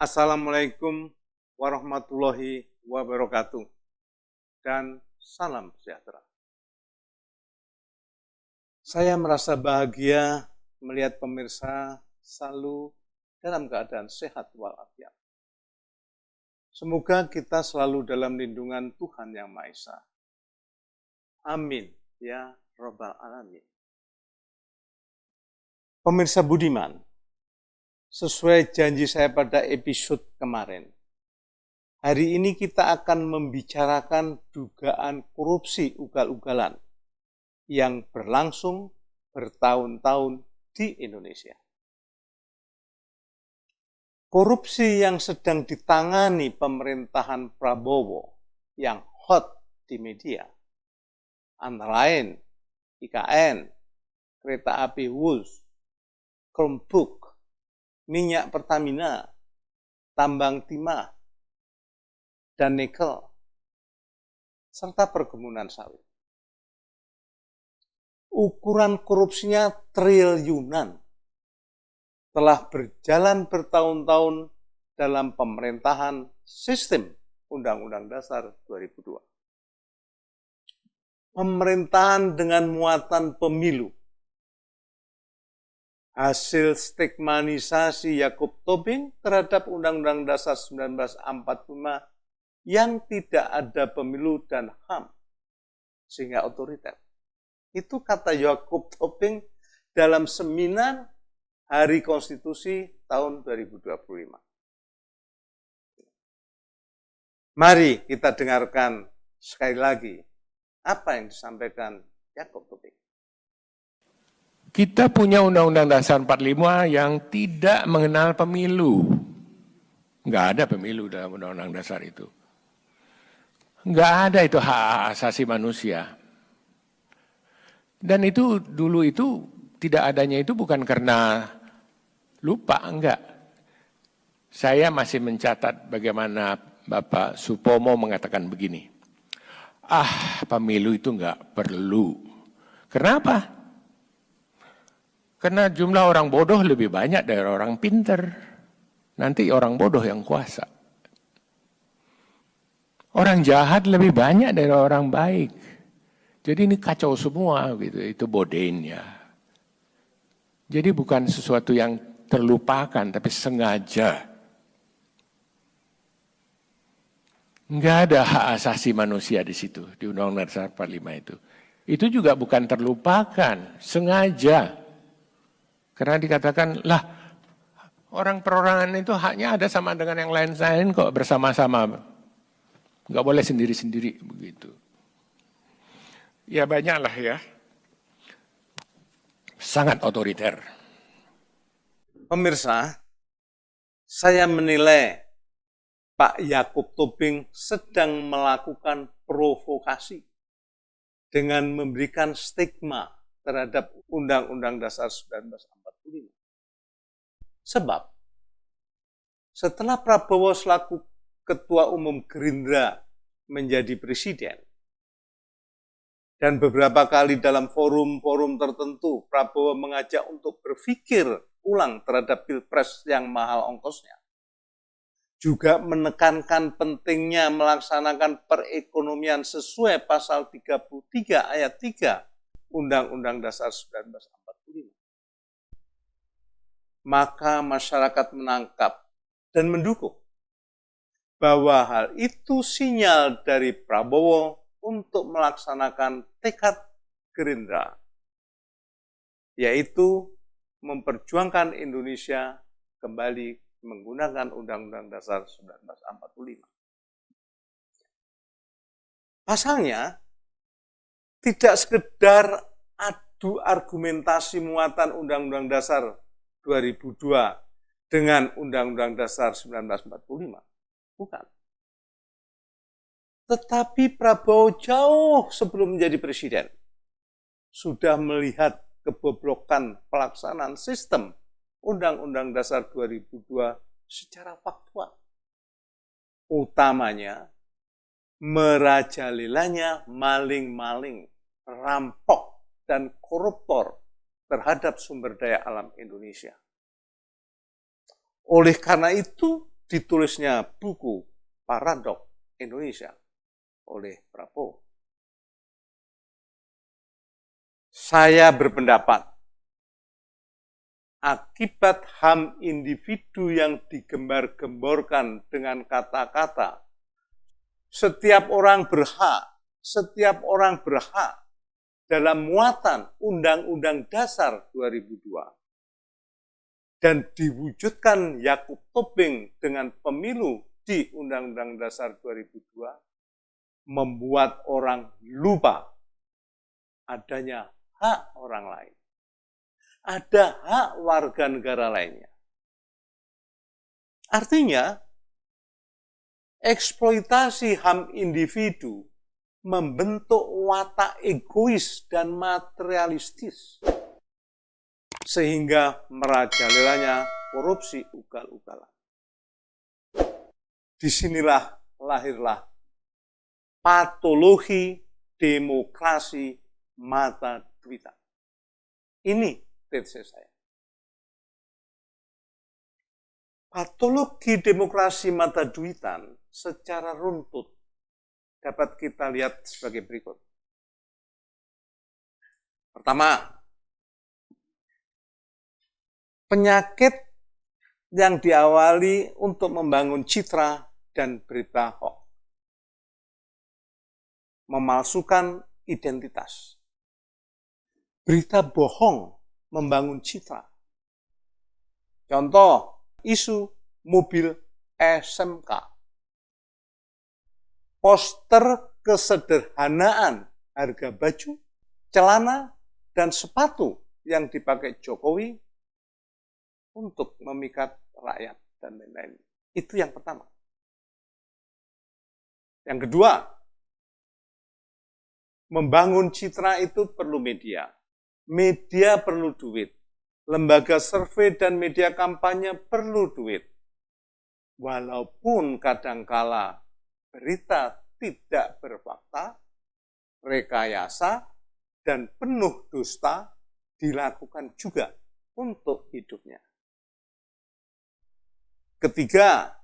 Assalamualaikum warahmatullahi wabarakatuh dan salam sejahtera. Saya merasa bahagia melihat pemirsa selalu dalam keadaan sehat walafiat. Semoga kita selalu dalam lindungan Tuhan Yang Maha Esa. Amin ya Rabbal Alamin. Pemirsa budiman, sesuai janji saya pada episode kemarin, hari ini kita akan membicarakan dugaan korupsi ugal-ugalan yang berlangsung bertahun-tahun di Indonesia. Korupsi yang sedang ditangani pemerintahan Prabowo yang hot di media, antara lain IKN, kereta api Wus, Chromebook, minyak Pertamina, tambang timah, dan nikel, serta perkebunan sawit. Ukuran korupsinya triliunan, telah berjalan bertahun-tahun dalam pemerintahan sistem Undang-Undang Dasar 2002. Pemerintahan dengan muatan pemilu, hasil stigmatisasi Yakub Tobing terhadap Undang-Undang Dasar 1945 yang tidak ada pemilu dan HAM, sehingga otoriter. Itu kata Yakub Tobing dalam seminar Hari Konstitusi tahun 2025. Mari kita dengarkan sekali lagi apa yang disampaikan Yakub Tobing. Kita punya Undang-Undang Dasar 45 yang tidak mengenal pemilu. Nggak ada pemilu dalam Undang-Undang Dasar itu. Nggak ada itu hak asasi manusia. Dan itu dulu itu tidak adanya itu bukan karena lupa, enggak. Saya masih mencatat bagaimana Bapak Supomo mengatakan begini. Pemilu itu nggak perlu. Kenapa? Karena jumlah orang bodoh lebih banyak dari orang pinter. Nanti orang bodoh yang kuasa. Orang jahat lebih banyak dari orang baik. Jadi ini kacau semua gitu. Itu bodenya. Jadi bukan sesuatu yang terlupakan, tapi sengaja. Enggak ada hak asasi manusia di situ, di Undang-Undang Dasar 45 itu. Itu juga bukan terlupakan, sengaja. Karena dikatakan, orang perorangan itu haknya ada sama dengan yang lain-lain kok, bersama-sama. Enggak boleh sendiri-sendiri, begitu. Ya banyaklah ya. Sangat otoriter. Pemirsa, saya menilai Pak Yakub Tobing sedang melakukan provokasi dengan memberikan stigma terhadap Undang-Undang Dasar 1945. Sebab, setelah Prabowo selaku Ketua Umum Gerindra menjadi Presiden, dan beberapa kali dalam forum-forum tertentu, Prabowo mengajak untuk berpikir ulang terhadap Pilpres yang mahal ongkosnya. Juga menekankan pentingnya melaksanakan perekonomian sesuai pasal 33 ayat 3 Undang-Undang Dasar 1945. Maka masyarakat menangkap dan mendukung bahwa hal itu sinyal dari Prabowo untuk melaksanakan tekad Gerindra, yaitu memperjuangkan Indonesia kembali menggunakan Undang-Undang Dasar 1945. Pasalnya, tidak sekedar adu argumentasi muatan Undang-Undang Dasar 2002 dengan Undang-Undang Dasar 1945. Bukan. Tetapi Prabowo jauh sebelum menjadi presiden sudah melihat kebobrokan pelaksanaan sistem Undang-Undang Dasar 2002 secara faktual. Utamanya merajalelanya maling-maling, rampok, dan koruptor terhadap sumber daya alam Indonesia. Oleh karena itu, ditulisnya buku Paradoks Indonesia oleh Prabowo. Saya berpendapat, akibat HAM individu yang digembar-gemborkan dengan kata-kata setiap orang berhak dalam muatan Undang-Undang Dasar 2002 dan diwujudkan Yakub Tobing dengan pemilu di Undang-Undang Dasar 2002 membuat orang lupa adanya hak orang lain. Ada hak warga negara lainnya. Artinya, eksploitasi HAM individu membentuk watak egois dan materialistis, sehingga merajalelanya korupsi ugal-ugalan. Disinilah lahirlah patologi demokrasi mata duitan. Ini tesis saya. Patologi demokrasi mata duitan secara runtut dapat kita lihat sebagai berikut. Pertama, penyakit yang diawali untuk membangun citra dan berita hoax. Memalsukan identitas. Berita bohong membangun citra. Contoh, isu mobil SMK. Poster kesederhanaan harga baju, celana, dan sepatu yang dipakai Jokowi untuk memikat rakyat dan lain-lain. Itu yang pertama. Yang kedua, membangun citra itu perlu media. Media perlu duit. Lembaga survei dan media kampanye perlu duit. Walaupun kadangkala berita tidak berfakta, rekayasa, dan penuh dusta dilakukan juga untuk hidupnya. Ketiga,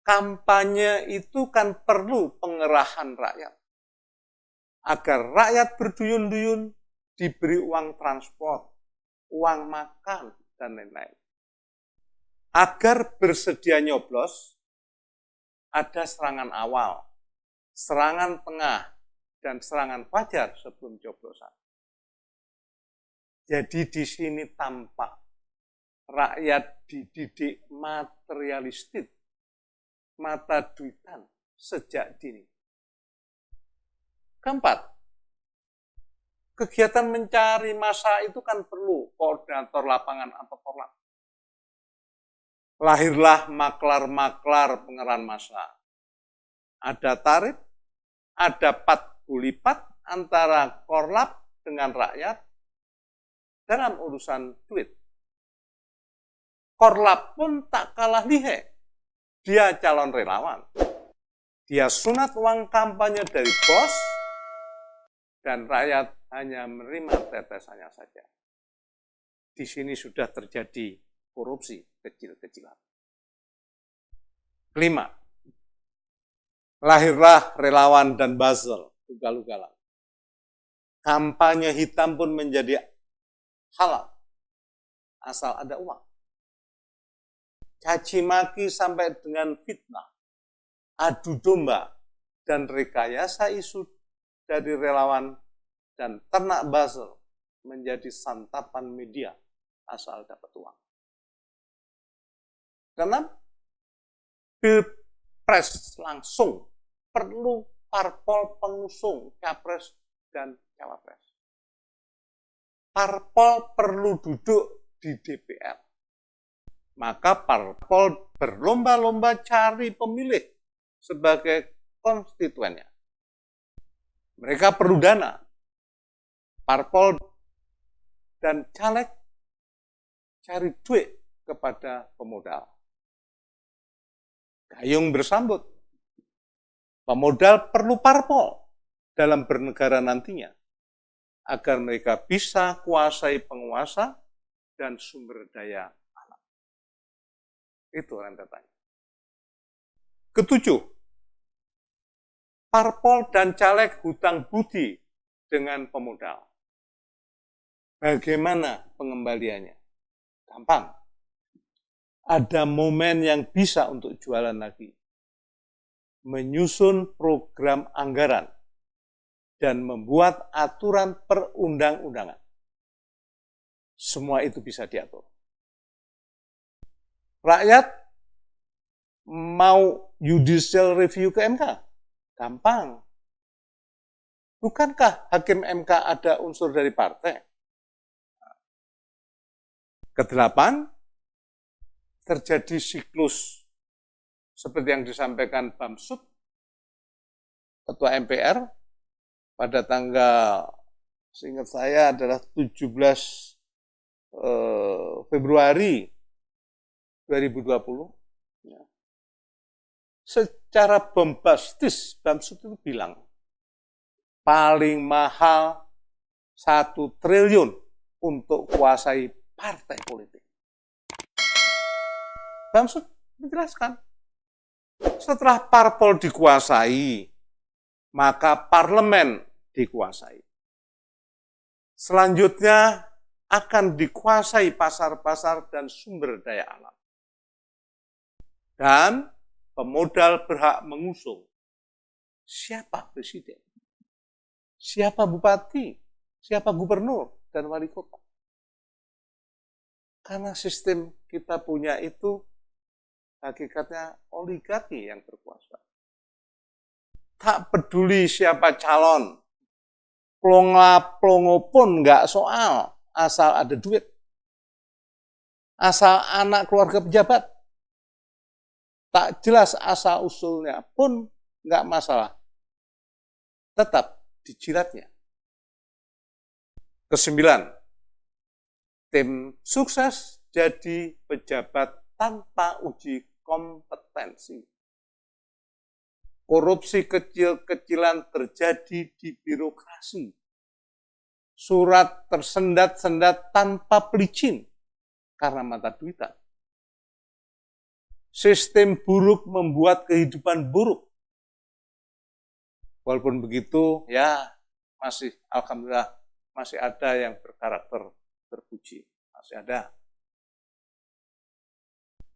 kampanye itu kan perlu pengerahan rakyat. Agar rakyat berduyun-duyun diberi uang transport, uang makan, dan lain-lain. Agar bersedia nyoblos, ada serangan awal, serangan tengah, dan serangan fajar sebelum coblosan. Jadi di sini tampak rakyat dididik materialistik, mata duitan sejak dini. Keempat, kegiatan mencari massa itu kan perlu koordinator lapangan atau korlap. Lahirlah maklar-maklar pengerahan massa. Ada tarif, ada pat gulipat antara korlap dengan rakyat dalam urusan duit. Korlap pun tak kalah lihai. Dia calon relawan. Dia sunat uang kampanye dari bos, dan rakyat hanya menerima tetesannya saja. Di sini sudah terjadi korupsi kecil-kecilan. Kelima, lahirlah relawan dan buzzer, ugal-ugalan. Kampanye hitam pun menjadi halal, asal ada uang. Caci maki sampai dengan fitnah, adu domba, dan rekayasa isu dari relawan dan ternak buzzer menjadi santapan media asal dapat uang. Karena pilpres langsung perlu parpol pengusung capres dan cawapres. Parpol perlu duduk di DPR. Maka parpol berlomba-lomba cari pemilih sebagai konstituennya. Mereka perlu dana. Parpol dan caleg cari duit kepada pemodal. Gayung bersambut. Pemodal perlu parpol dalam bernegara nantinya, agar mereka bisa kuasai penguasa dan sumber daya alam. Itu rentetannya. Ketujuh, parpol dan caleg hutang budi dengan pemodal. Bagaimana pengembaliannya? Gampang. Ada momen yang bisa untuk jualan lagi. Menyusun program anggaran dan membuat aturan perundang-undangan. Semua itu bisa diatur. Rakyat mau judicial review ke MK? Gampang. Bukankah hakim MK ada unsur dari partai? Kedelapan, terjadi siklus seperti yang disampaikan Bamsud, Ketua MPR, pada tanggal, seingat saya adalah 17 Februari 2020. Secara bombastis, Bamsud itu bilang, paling mahal 1 triliun untuk kuasai partai politik. Bamsud menjelaskan, setelah parpol dikuasai, maka parlemen dikuasai. Selanjutnya akan dikuasai pasar-pasar dan sumber daya alam. Dan pemodal berhak mengusung siapa presiden, siapa bupati, siapa gubernur, dan wali kota. Karena sistem kita punya itu hakikatnya oligarki yang berkuasa. Tak peduli siapa calon, plongo pun nggak soal, asal ada duit. Asal anak keluarga pejabat. Tak jelas asal-usulnya pun nggak masalah. Tetap dijilatnya. Kesembilan, tim sukses jadi pejabat tanpa uji kompetensi. Korupsi kecil-kecilan terjadi di birokrasi. Surat tersendat-sendat tanpa pelicin karena mata duitan. Sistem buruk membuat kehidupan buruk. Walaupun begitu, ya masih alhamdulillah masih ada yang berkarakter terpuji. Masih ada.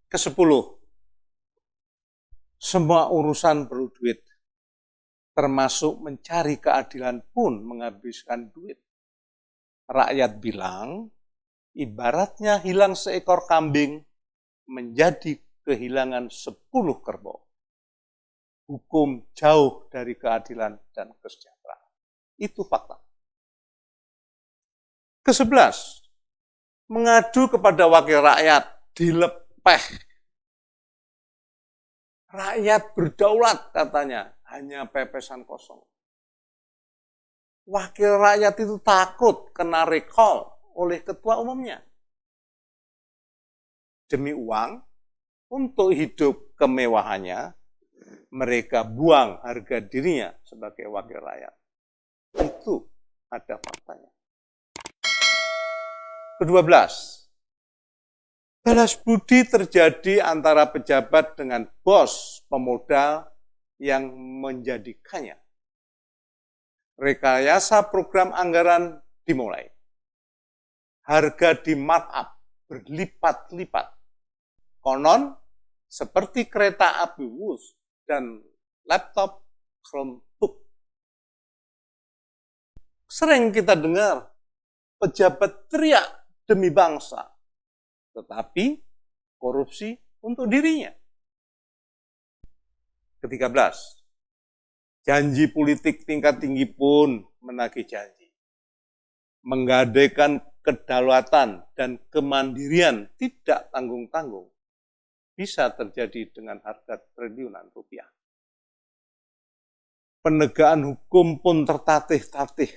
Kesepuluh, semua urusan perlu duit. Termasuk mencari keadilan pun menghabiskan duit. Rakyat bilang, ibaratnya hilang seekor kambing menjadi kehilangan 10 kerbau. Hukum jauh dari keadilan dan kesejahteraan. Itu fakta. Ke-11, mengadu kepada wakil rakyat dilepeh. Rakyat berdaulat katanya, hanya pepesan kosong. Wakil rakyat itu takut kena recall oleh ketua umumnya. Demi uang, untuk hidup kemewahannya, mereka buang harga dirinya sebagai wakil rakyat. Itu ada faktanya. Ke-12, balas budi terjadi antara pejabat dengan bos pemodal yang menjadikannya. Rekayasa program anggaran dimulai. Harga di markup berlipat-lipat. Konon, seperti kereta api Wus dan laptop Chromebook. Sering kita dengar pejabat teriak demi bangsa, tetapi korupsi untuk dirinya. Ke-13, janji politik tingkat tinggi pun menagih janji. Menggadaikan kedaulatan dan kemandirian tidak tanggung-tanggung bisa terjadi dengan harga triliunan rupiah. Penegakan hukum pun tertatih-tatih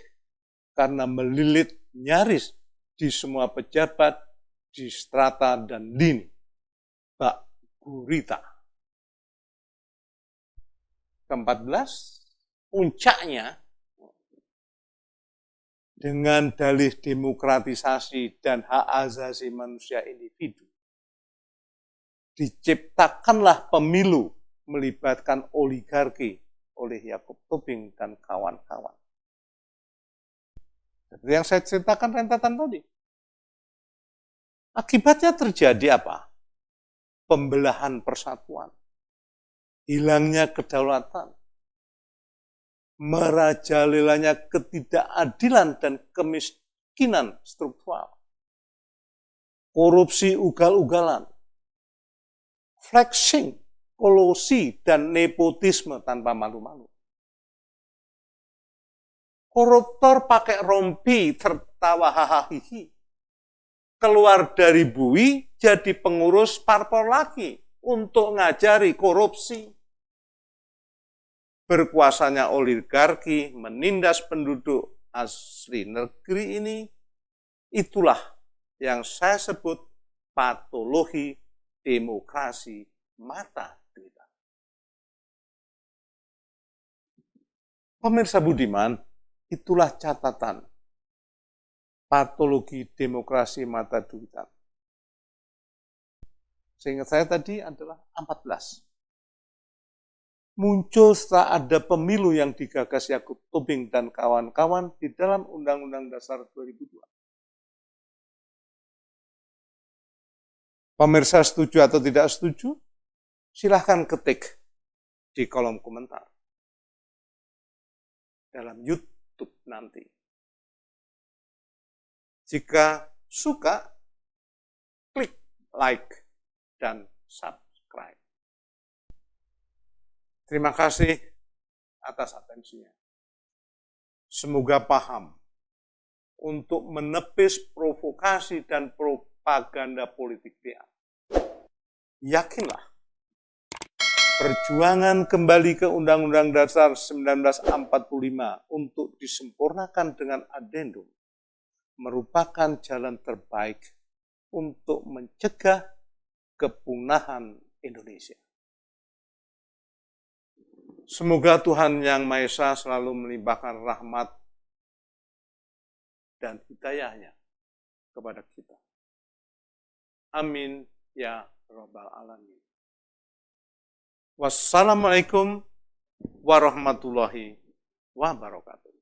karena melilit nyaris di semua pejabat, di strata dan lini. Bak gurita. Ke-14, puncaknya dengan dalih demokratisasi dan hak asasi manusia individu. Diciptakanlah pemilu melibatkan oligarki oleh Yakub Tobing dan kawan-kawan. Seperti yang saya ceritakan rentetan tadi. Akibatnya terjadi apa? Pembelahan persatuan, hilangnya kedaulatan, merajalelanya ketidakadilan dan kemiskinan struktural, korupsi ugal-ugalan, flexing, kolusi, dan nepotisme tanpa malu-malu. Koruptor pakai rompi tertawa hahaha. Keluar dari bui jadi pengurus parpol lagi untuk ngajari korupsi. Berkuasanya oligarki menindas penduduk asli negeri ini, itulah yang saya sebut patologi demokrasi mata duitan. Pemirsa budiman, itulah catatan patologi demokrasi mata duitan. Seingat saya tadi adalah 14. Muncul setelah ada pemilu yang digagas Yakub Tobing dan kawan-kawan di dalam Undang-Undang Dasar 2002. Pemirsa setuju atau tidak setuju? Silahkan ketik di kolom komentar dalam YouTube nanti. Jika suka, klik like dan subscribe. Terima kasih atas atensinya. Semoga paham untuk menepis provokasi dan propaganda politik dia. Yakinlah, perjuangan kembali ke Undang-Undang Dasar 1945 untuk disempurnakan dengan adendum merupakan jalan terbaik untuk mencegah kepunahan Indonesia. Semoga Tuhan Yang Maha Esa selalu melimpahkan rahmat dan hidayahnya kepada kita. Amin ya Rabbal Alamin. Wassalamualaikum warahmatullahi wabarakatuh.